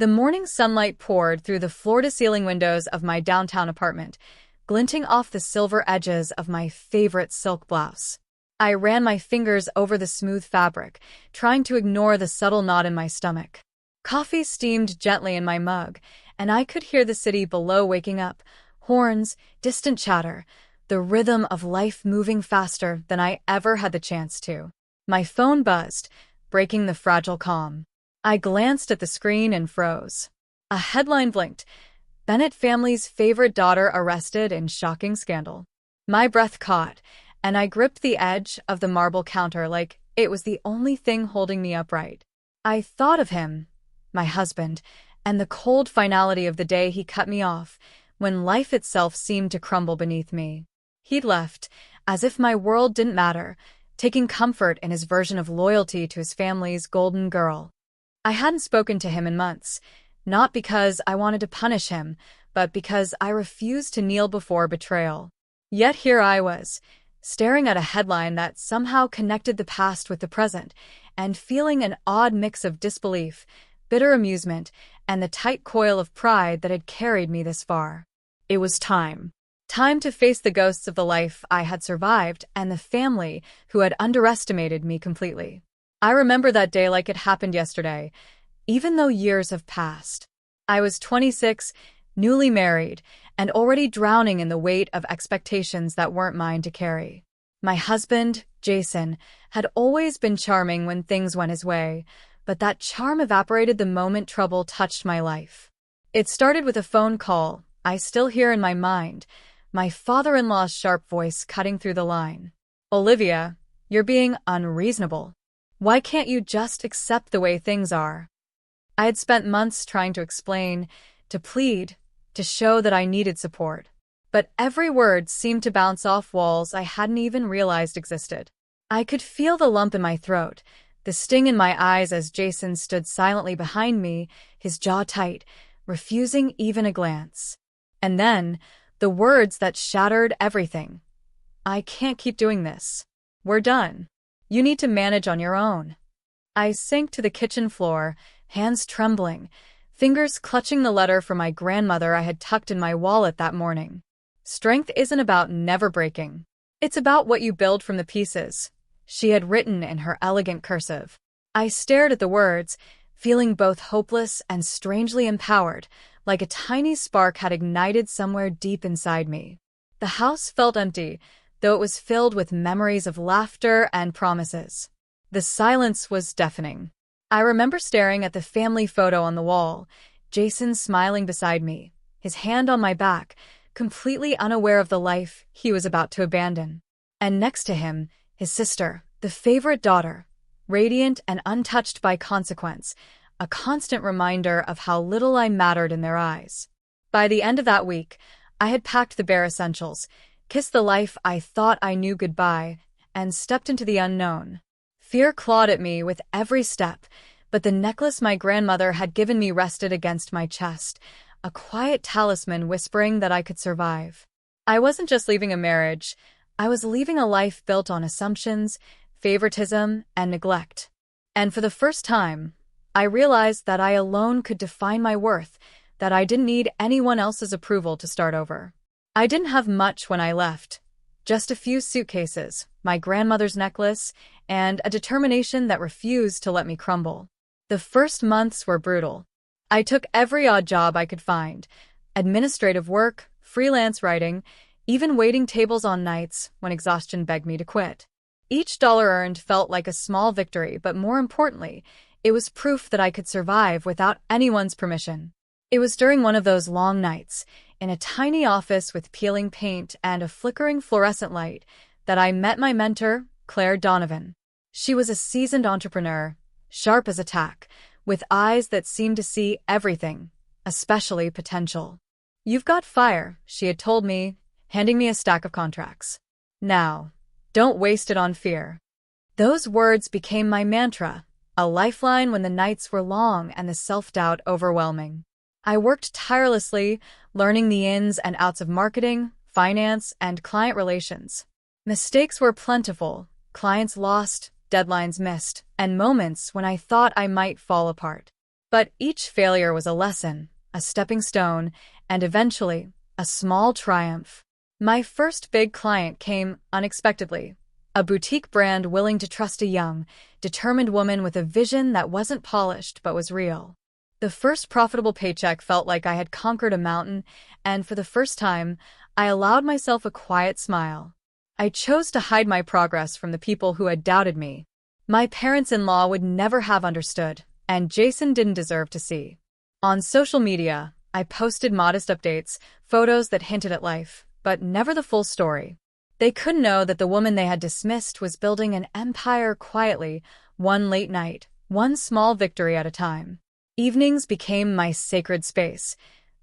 The morning sunlight poured through the floor-to-ceiling windows of my downtown apartment, glinting off the silver edges of my favorite silk blouse. I ran my fingers over the smooth fabric, trying to ignore the subtle knot in my stomach. Coffee steamed gently in my mug, and I could hear the city below waking up, horns, distant chatter, the rhythm of life moving faster than I ever had the chance to. My phone buzzed, breaking the fragile calm. I glanced at the screen and froze. A headline blinked: Bennett family's favorite daughter arrested in shocking scandal. My breath caught, and I gripped the edge of the marble counter like it was the only thing holding me upright. I thought of him, my husband, and the cold finality of the day he cut me off, when life itself seemed to crumble beneath me. He'd left, as if my world didn't matter, taking comfort in his version of loyalty to his family's golden girl. I hadn't spoken to him in months, not because I wanted to punish him, but because I refused to kneel before betrayal. Yet here I was, staring at a headline that somehow connected the past with the present, and feeling an odd mix of disbelief, bitter amusement, and the tight coil of pride that had carried me this far. It was time. Time to face the ghosts of the life I had survived and the family who had underestimated me completely. I remember that day like it happened yesterday, even though years have passed. I was 26, newly married, and already drowning in the weight of expectations that weren't mine to carry. My husband, Jason, had always been charming when things went his way, but that charm evaporated the moment trouble touched my life. It started with a phone call I still hear in my mind, my father-in-law's sharp voice cutting through the line. "Olivia, you're being unreasonable. Why can't you just accept the way things are?" I had spent months trying to explain, to plead, to show that I needed support. But every word seemed to bounce off walls I hadn't even realized existed. I could feel the lump in my throat, the sting in my eyes as Jason stood silently behind me, his jaw tight, refusing even a glance. And then, the words that shattered everything. "I can't keep doing this. We're done. You need to manage on your own." I sank to the kitchen floor, hands trembling, fingers clutching the letter from my grandmother I had tucked in my wallet that morning. "Strength isn't about never breaking. It's about what you build from the pieces," she had written in her elegant cursive. I stared at the words, feeling both hopeless and strangely empowered, like a tiny spark had ignited somewhere deep inside me. The house felt empty, though it was filled with memories of laughter and promises. The silence was deafening. I remember staring at the family photo on the wall, Jason smiling beside me, his hand on my back, completely unaware of the life he was about to abandon. And next to him, his sister, the favorite daughter, radiant and untouched by consequence, a constant reminder of how little I mattered in their eyes. By the end of that week, I had packed the bare essentials, kissed the life I thought I knew goodbye, and stepped into the unknown. Fear clawed at me with every step, but the necklace my grandmother had given me rested against my chest, a quiet talisman whispering that I could survive. I wasn't just leaving a marriage, I was leaving a life built on assumptions, favoritism, and neglect. And for the first time, I realized that I alone could define my worth, that I didn't need anyone else's approval to start over. I didn't have much when I left, just a few suitcases, my grandmother's necklace, and a determination that refused to let me crumble. The first months were brutal. I took every odd job I could find, administrative work, freelance writing, even waiting tables on nights when exhaustion begged me to quit. Each dollar earned felt like a small victory, but more importantly, it was proof that I could survive without anyone's permission. It was during one of those long nights, in a tiny office with peeling paint and a flickering fluorescent light, that I met my mentor, Claire Donovan. She was a seasoned entrepreneur, sharp as a tack, with eyes that seemed to see everything, especially potential. "You've got fire," she had told me, handing me a stack of contracts. "Now, don't waste it on fear." Those words became my mantra, a lifeline when the nights were long and the self-doubt overwhelming. I worked tirelessly, learning the ins and outs of marketing, finance, and client relations. Mistakes were plentiful, clients lost, deadlines missed, and moments when I thought I might fall apart. But each failure was a lesson, a stepping stone, and eventually, a small triumph. My first big client came unexpectedly. A boutique brand willing to trust a young, determined woman with a vision that wasn't polished but was real. The first profitable paycheck felt like I had conquered a mountain, and for the first time, I allowed myself a quiet smile. I chose to hide my progress from the people who had doubted me. My parents-in-law would never have understood, and Jason didn't deserve to see. On social media, I posted modest updates, photos that hinted at life, but never the full story. They couldn't know that the woman they had dismissed was building an empire quietly, one late night, one small victory at a time. Evenings became my sacred space.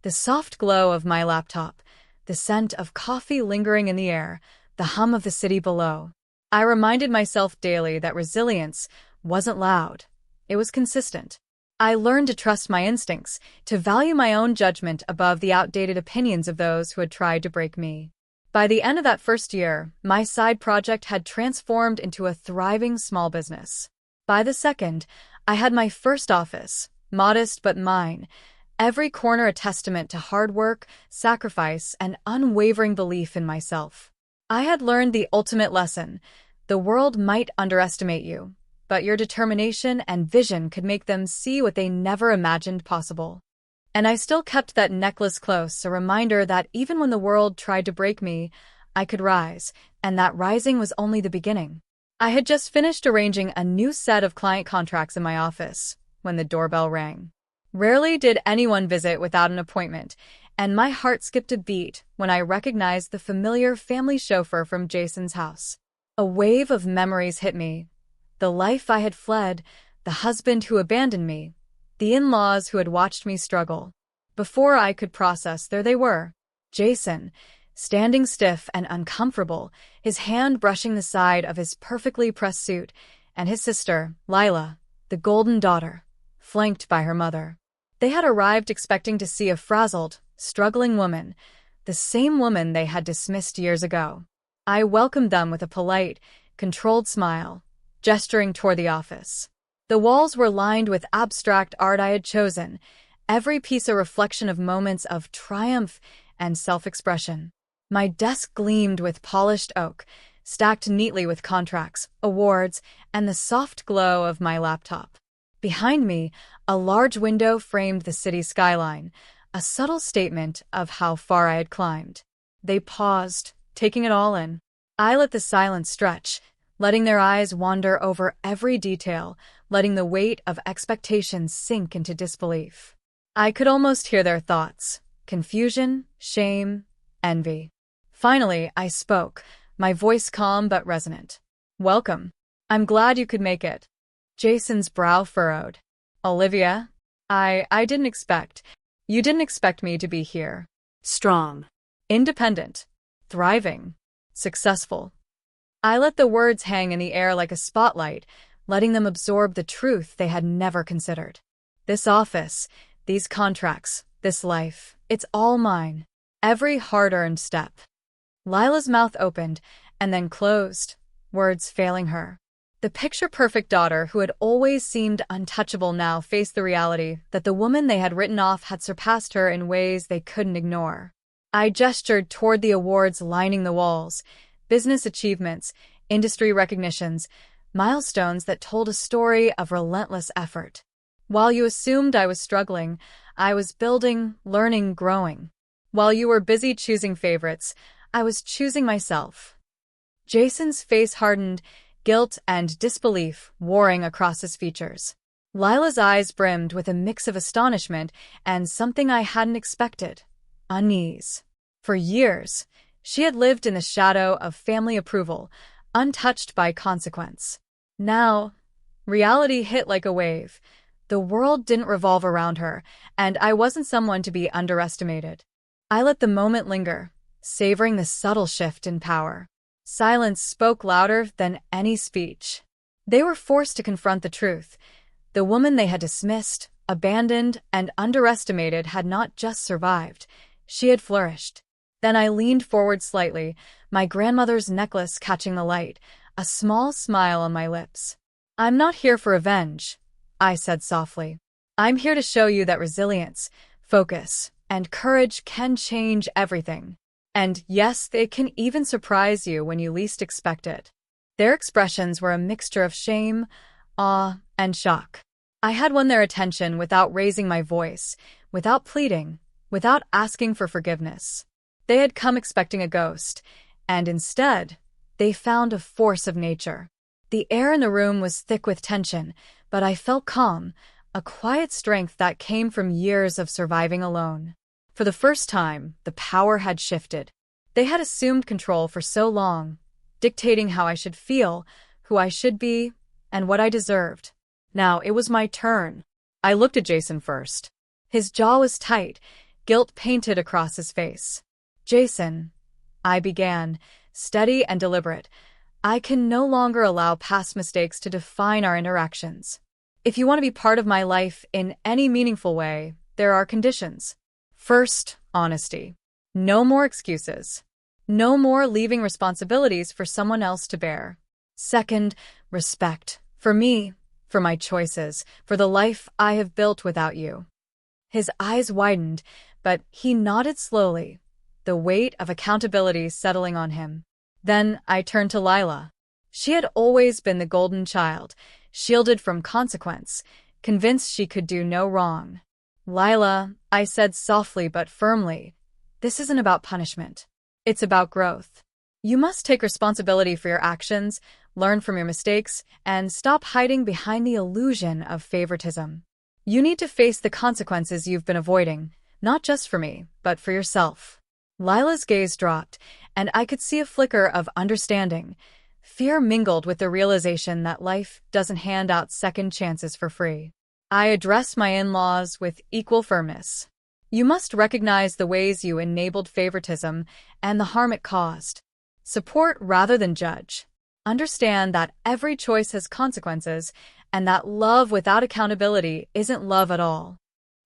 The soft glow of my laptop, the scent of coffee lingering in the air, the hum of the city below. I reminded myself daily that resilience wasn't loud. It was consistent. I learned to trust my instincts, to value my own judgment above the outdated opinions of those who had tried to break me. By the end of that first year, my side project had transformed into a thriving small business. By the second, I had my first office, modest but mine, every corner a testament to hard work, sacrifice, and unwavering belief in myself. I had learned the ultimate lesson. The world might underestimate you, but your determination and vision could make them see what they never imagined possible. And I still kept that necklace close, a reminder that even when the world tried to break me, I could rise, and that rising was only the beginning. I had just finished arranging a new set of client contracts in my office when the doorbell rang. Rarely did anyone visit without an appointment, and my heart skipped a beat when I recognized the familiar family chauffeur from Jason's house. A wave of memories hit me. The life I had fled, the husband who abandoned me, the in-laws who had watched me struggle. Before I could process, there they were. Jason, standing stiff and uncomfortable, his hand brushing the side of his perfectly pressed suit, and his sister, Lila, the golden daughter, flanked by her mother. They had arrived expecting to see a frazzled, struggling woman, the same woman they had dismissed years ago. I welcomed them with a polite, controlled smile, gesturing toward the office. The walls were lined with abstract art I had chosen, every piece a reflection of moments of triumph and self-expression. My desk gleamed with polished oak, stacked neatly with contracts, awards, and the soft glow of my laptop. Behind me, a large window framed the city skyline, a subtle statement of how far I had climbed. They paused, taking it all in. I let the silence stretch, letting their eyes wander over every detail, letting the weight of expectations sink into disbelief. I could almost hear their thoughts: confusion, shame, envy. Finally, I spoke, my voice calm but resonant. "Welcome. I'm glad you could make it." Jason's brow furrowed. "Olivia, I didn't expect. You didn't expect me to be here. Strong, independent, thriving, successful." I let the words hang in the air like a spotlight, letting them absorb the truth they had never considered. This office, these contracts, this life, it's all mine. Every hard-earned step. Lila's mouth opened and then closed, words failing her. The picture-perfect daughter who had always seemed untouchable now faced the reality that the woman they had written off had surpassed her in ways they couldn't ignore. I gestured toward the awards lining the walls, business achievements, industry recognitions, milestones that told a story of relentless effort. While you assumed I was struggling, I was building, learning, growing. While you were busy choosing favorites, I was choosing myself. Jason's face hardened, guilt and disbelief warring across his features. Lila's eyes brimmed with a mix of astonishment and something I hadn't expected: unease. For years, she had lived in the shadow of family approval, untouched by consequence. Now, reality hit like a wave. The world didn't revolve around her, and I wasn't someone to be underestimated. I let the moment linger, savoring the subtle shift in power. Silence spoke louder than any speech. They were forced to confront the truth. The woman they had dismissed, abandoned, and underestimated had not just survived. She had flourished. Then I leaned forward slightly, my grandmother's necklace catching the light, a small smile on my lips. "I'm not here for revenge," I said softly. I'm here to show you that resilience, focus, and courage can change everything. And yes, they can even surprise you when you least expect it. Their expressions were a mixture of shame, awe, and shock. I had won their attention without raising my voice, without pleading, without asking for forgiveness. They had come expecting a ghost, and instead, they found a force of nature. The air in the room was thick with tension, but I felt calm, a quiet strength that came from years of surviving alone. For the first time, the power had shifted. They had assumed control for so long, dictating how I should feel, who I should be, and what I deserved. Now it was my turn. I looked at Jason first. His jaw was tight, guilt painted across his face. "Jason," I began, steady and deliberate, "I can no longer allow past mistakes to define our interactions. If you want to be part of my life in any meaningful way, there are conditions. First, honesty. No more excuses. No more leaving responsibilities for someone else to bear. Second, respect. For me, for my choices, for the life I have built without you." His eyes widened, but he nodded slowly, the weight of accountability settling on him. Then I turned to Lila. She had always been the golden child, shielded from consequence, convinced she could do no wrong. "Lila," I said softly but firmly, "this isn't about punishment. It's about growth. You must take responsibility for your actions, learn from your mistakes, and stop hiding behind the illusion of favoritism. You need to face the consequences you've been avoiding, not just for me, but for yourself." Lila's gaze dropped, and I could see a flicker of understanding. Fear mingled with the realization that life doesn't hand out second chances for free. I addressed my in-laws with equal firmness. "You must recognize the ways you enabled favoritism and the harm it caused. Support rather than judge. Understand that every choice has consequences, and that love without accountability isn't love at all."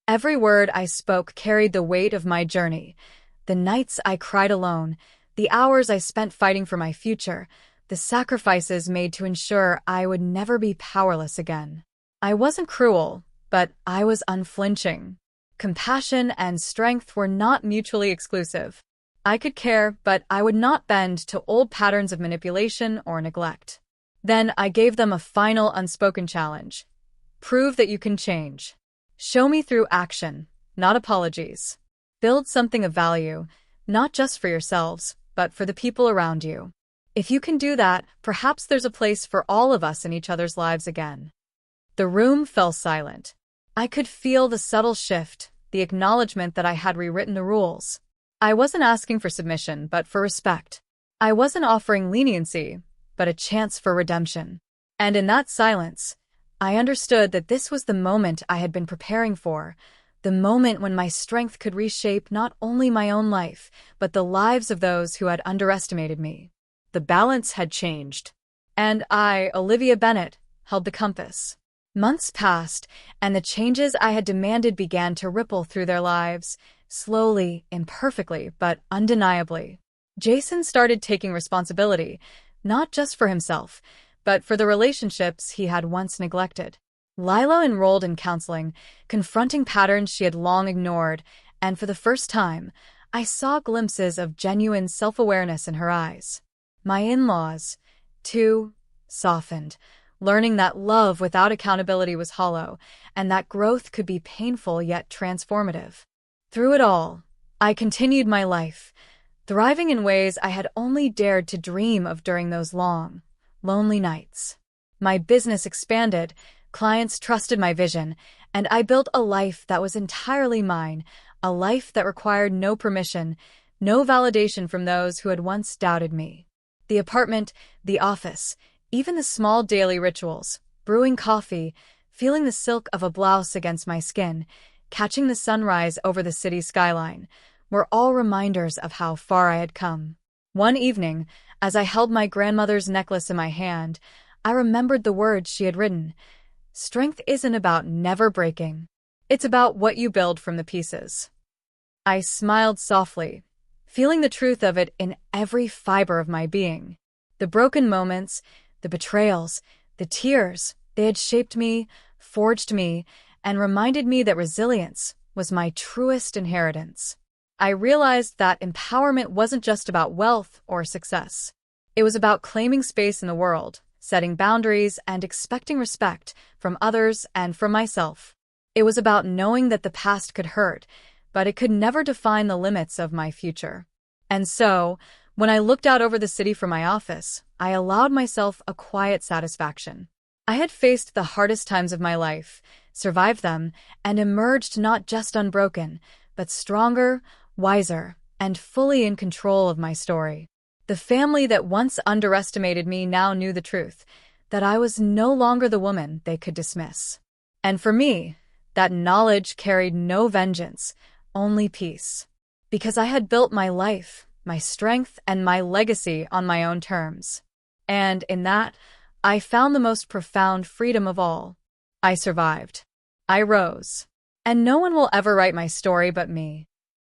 Every word I spoke carried the weight of my journey. The nights I cried alone, the hours I spent fighting for my future, the sacrifices made to ensure I would never be powerless again. I wasn't cruel, but I was unflinching. Compassion and strength were not mutually exclusive. I could care, but I would not bend to old patterns of manipulation or neglect. Then I gave them a final unspoken challenge. "Prove that you can change. Show me through action, not apologies. Build something of value, not just for yourselves, but for the people around you. If you can do that, perhaps there's a place for all of us in each other's lives again." The room fell silent. I could feel the subtle shift, the acknowledgement that I had rewritten the rules. I wasn't asking for submission, but for respect. I wasn't offering leniency, but a chance for redemption. And in that silence, I understood that this was the moment I had been preparing for, the moment when my strength could reshape not only my own life, but the lives of those who had underestimated me. The balance had changed. And I, Olivia Bennett, held the compass. Months passed, and the changes I had demanded began to ripple through their lives, slowly, imperfectly, but undeniably. Jason started taking responsibility, not just for himself, but for the relationships he had once neglected. Lila enrolled in counseling, confronting patterns she had long ignored, and for the first time, I saw glimpses of genuine self-awareness in her eyes. My in-laws, too, softened, learning that love without accountability was hollow, and that growth could be painful yet transformative. Through it all, I continued my life, thriving in ways I had only dared to dream of during those long, lonely nights. My business expanded, clients trusted my vision, and I built a life that was entirely mine, a life that required no permission, no validation from those who had once doubted me. The apartment, the office, even the small daily rituals, brewing coffee, feeling the silk of a blouse against my skin, catching the sunrise over the city skyline, were all reminders of how far I had come. One evening, as I held my grandmother's necklace in my hand, I remembered the words she had written. "Strength isn't about never breaking. It's about what you build from the pieces." I smiled softly, feeling the truth of it in every fiber of my being. The broken moments, the betrayals, the tears, they had shaped me, forged me, and reminded me that resilience was my truest inheritance. I realized that empowerment wasn't just about wealth or success. It was about claiming space in the world, setting boundaries, and expecting respect from others and from myself. It was about knowing that the past could hurt, but it could never define the limits of my future. And so, when I looked out over the city from my office, I allowed myself a quiet satisfaction. I had faced the hardest times of my life, survived them, and emerged not just unbroken, but stronger, wiser, and fully in control of my story. The family that once underestimated me now knew the truth, that I was no longer the woman they could dismiss. And for me, that knowledge carried no vengeance, only peace. Because I had built my life, my strength, and my legacy on my own terms. And in that, I found the most profound freedom of all. I survived. I rose. And no one will ever write my story but me.